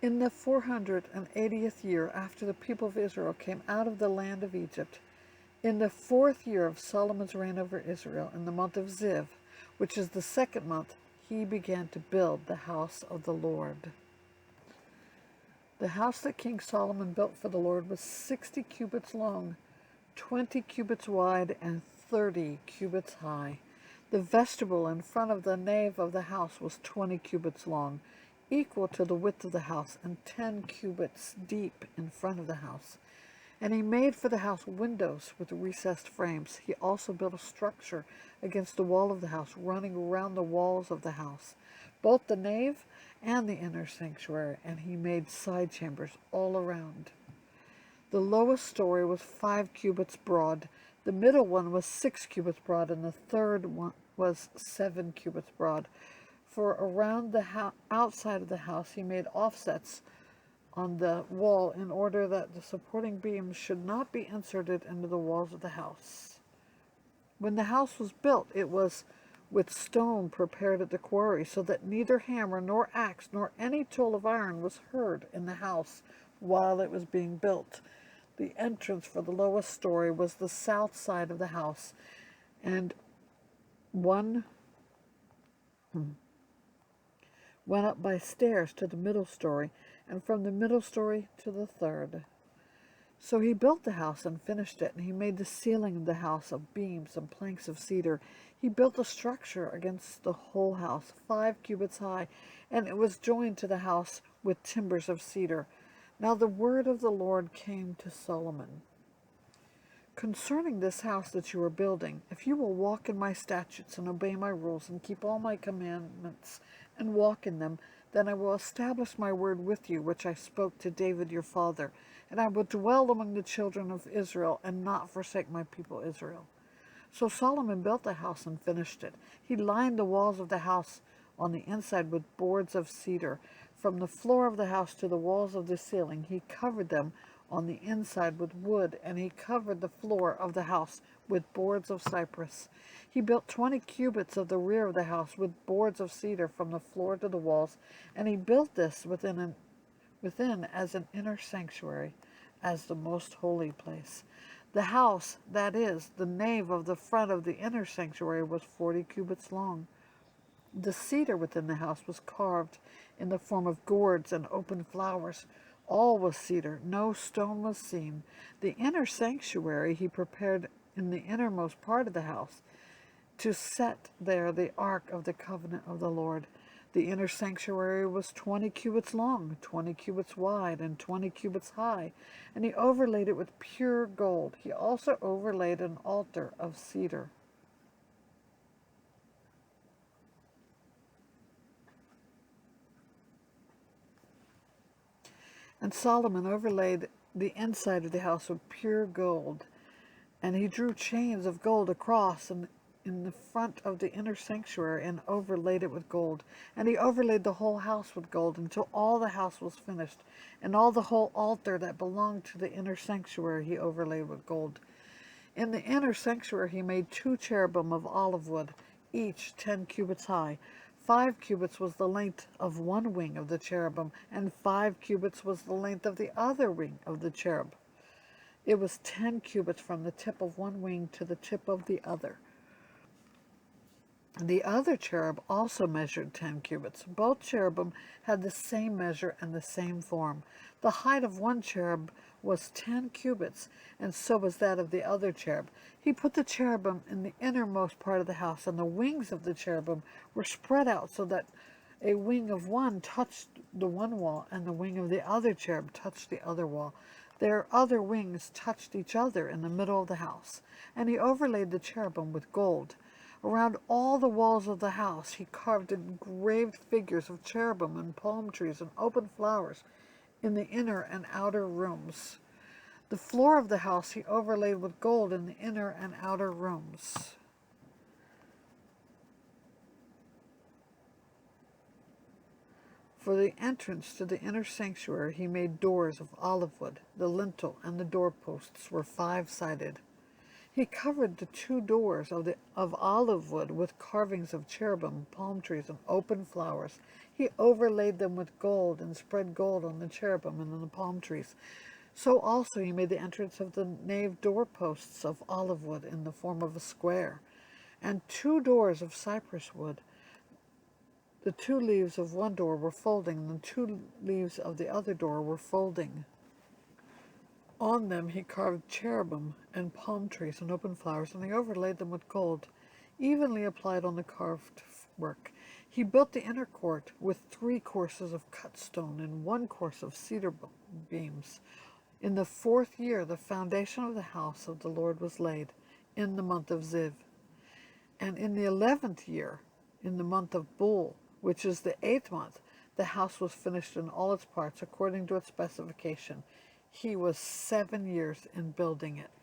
In the 480th year after the people of Israel came out of the land of Egypt, in the 4th year of Solomon's reign over Israel, in the month of Ziv, which is the 2nd month, he began to build the house of the Lord. The house that King Solomon built for the Lord was 60 cubits long, 20 cubits wide, and 30 cubits high. The vestibule in front of the nave of the house was 20 cubits long, equal to the width of the house, and 10 cubits deep in front of the house. And he made for the house windows with recessed frames. He also built a structure against the wall of the house, running around the walls of the house, both the nave and the inner sanctuary, and he made side chambers all around. The lowest story was 5 cubits broad, the middle one was 6 cubits broad, and the third one was 7 cubits broad. For around the outside of the house he made offsets on the wall in order that the supporting beams should not be inserted into the walls of the house. When the house was built, it was with stone prepared at the quarry, so that neither hammer nor axe nor any tool of iron was heard in the house while it was being built. The entrance for the lowest story was the south side of the house, and one went up by stairs to the middle story, and from the middle story to the third. So he built the house and finished it, and he made the ceiling of the house of beams and planks of cedar. He built a structure against the whole house, 5 cubits high, and it was joined to the house with timbers of cedar. Now the word of the Lord came to Solomon. Concerning this house that you are building, if you will walk in my statutes and obey my rules and keep all my commandments and walk in them, then I will establish my word with you, which I spoke to David your father, and I will dwell among the children of Israel and not forsake my people Israel. So Solomon built the house and finished it. He lined the walls of the house on the inside with boards of cedar. From the floor of the house to the walls of the ceiling, he covered them on the inside with wood, and he covered the floor of the house with boards of cypress. He built 20 cubits of the rear of the house with boards of cedar from the floor to the walls, and he built this within as an inner sanctuary, as the most holy place. The house, that is, the nave of the front of the inner sanctuary, was 40 cubits long. The cedar within the house was carved in the form of gourds and open flowers. All was cedar, no stone was seen. The inner sanctuary he prepared in the innermost part of the house, to set there the ark of the covenant of the Lord. The inner sanctuary was 20 cubits long, 20 cubits wide, and 20 cubits high, and he overlaid it with pure gold. He also overlaid an altar of cedar. And Solomon overlaid the inside of the house with pure gold, and he drew chains of gold across and in the front of the inner sanctuary and overlaid it with gold. And he overlaid the whole house with gold until all the house was finished, and all the whole altar that belonged to the inner sanctuary he overlaid with gold. In the inner sanctuary he made 2 cherubim of olive wood, each 10 cubits high. 5 cubits was the length of one wing of the cherubim, and 5 cubits was the length of the other wing of the cherub. It was 10 cubits from the tip of one wing to the tip of the other. The other cherub also measured 10 cubits. Both cherubim had the same measure and the same form. The height of one cherub was 10 cubits, and so was that of the other cherub. He put the cherubim in the innermost part of the house, and the wings of the cherubim were spread out so that a wing of one touched the one wall, and the wing of the other cherub touched the other wall. Their other wings touched each other in the middle of the house, and he overlaid the cherubim with gold. Around all the walls of the house he carved engraved figures of cherubim and palm trees and open flowers in the inner and outer rooms. The floor of the house he overlaid with gold in the inner and outer rooms. For the entrance to the inner sanctuary he made doors of olive wood. The lintel and the doorposts were 5-sided. He covered the two doors of olive wood with carvings of cherubim, palm trees, and open flowers. He overlaid them with gold and spread gold on the cherubim and on the palm trees. So also he made the entrance of the nave doorposts of olive wood in the form of a square, and two doors of cypress wood. The two leaves of one door were folding, and the two leaves of the other door were folding. On them he carved cherubim and palm trees and open flowers, and he overlaid them with gold, evenly applied on the carved work. He built the inner court with 3 courses of cut stone and 1 course of cedar beams. In the 4th year the foundation of the house of the Lord was laid, in the month of Ziv. And in the 11th year, in the month of Bul, which is the 8th month, the house was finished in all its parts according to its specification. He was 7 years in building it.